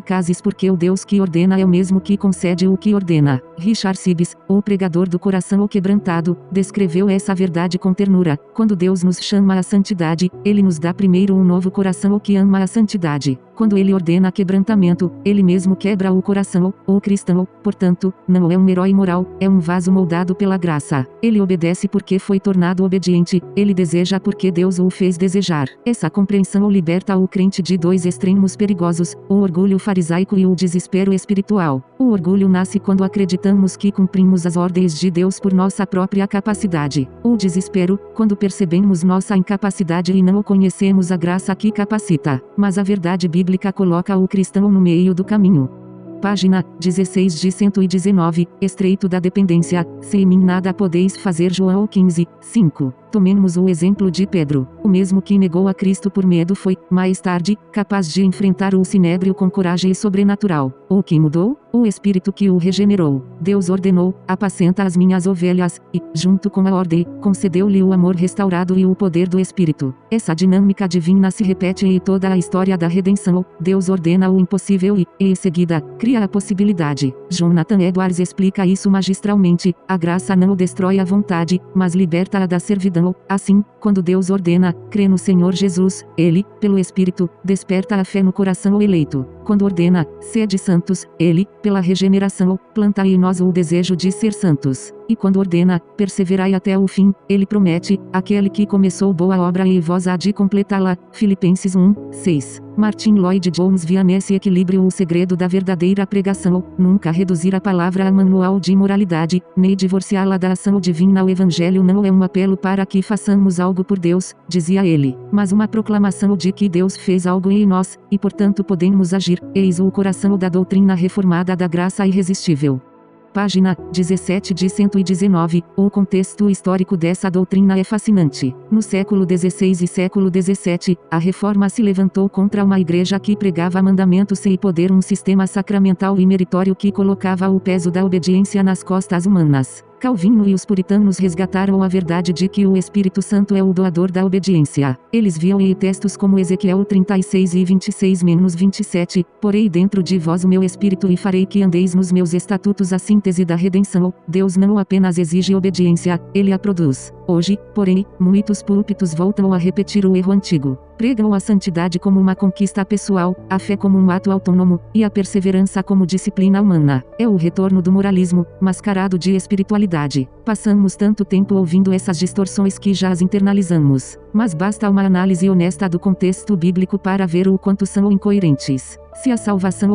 Cases porque o Deus que ordena é o mesmo que concede o que ordena. Richard Sibbes, o pregador do coração quebrantado, descreveu essa verdade com ternura. Quando Deus nos chama à santidade, Ele nos dá primeiro um novo coração que ama a santidade. Quando Ele ordena quebrantamento, Ele mesmo quebra o coração. O cristão, portanto, não é um herói moral, é um vaso moldado pela graça. Ele obedece porque foi tornado obediente, ele deseja porque Deus o fez desejar. Essa compreensão liberta o crente de dois extremos perigosos, o orgulho farisaico e o desespero espiritual. O orgulho nasce quando acreditamos que cumprimos as ordens de Deus por nossa própria capacidade. O desespero, quando percebemos nossa incapacidade e não conhecemos a graça que capacita. Mas a verdade bíblica coloca o cristão no meio do caminho. Página 16 de 119, Estreito da Dependência, se em mim nada podeis fazer. João 15, 5. Tomemos o exemplo de Pedro. O mesmo que negou a Cristo por medo foi, mais tarde, capaz de enfrentar o sinédrio com coragem sobrenatural. O que mudou? O Espírito que o regenerou. Deus ordenou: apacenta as minhas ovelhas, e, junto com a ordem, concedeu-lhe o amor restaurado e o poder do Espírito. Essa dinâmica divina se repete em toda a história da redenção. Deus ordena o impossível e, em seguida, cria a possibilidade. Jonathan Edwards explica isso magistralmente: a graça não destrói a vontade, mas liberta-a da servidão. Assim, quando Deus ordena, crê no Senhor Jesus, Ele, pelo Espírito, desperta a fé no coração eleito. Quando ordena, sede santos, Ele, pela regeneração, planta em nós o desejo de ser santos. E quando ordena, perseverai até o fim, Ele promete: aquele que começou boa obra em vós há de completá-la. Filipenses 1, 6. Martin Lloyd Jones via nesse equilíbrio o segredo da verdadeira pregação: nunca reduzir a palavra a manual de moralidade, nem divorciá-la da ação divina. O Evangelho não é um apelo para que façamos algo por Deus, dizia ele, mas uma proclamação de que Deus fez algo em nós, e portanto podemos agir. Eis o coração da doutrina reformada da graça irresistível. Página 17 de 119, o contexto histórico dessa doutrina é fascinante. No século XVI e século XVII, a Reforma se levantou contra uma igreja que pregava mandamentos sem poder, um sistema sacramental e meritório que colocava o peso da obediência nas costas humanas. Calvino e os puritanos resgataram a verdade de que o Espírito Santo é o doador da obediência. Eles viam em textos como Ezequiel 36 e 26-27, porei dentro de vós o meu espírito e farei que andeis nos meus estatutos. A síntese da redenção: Deus não apenas exige obediência, Ele a produz. Hoje, porém, muitos púlpitos voltam a repetir o erro antigo. Pregam a santidade como uma conquista pessoal, a fé como um ato autônomo, e a perseverança como disciplina humana. É o retorno do moralismo, mascarado de espiritualidade. Passamos tanto tempo ouvindo essas distorções que já as internalizamos. Mas basta uma análise honesta do contexto bíblico para ver o quanto são incoerentes. Se a salvação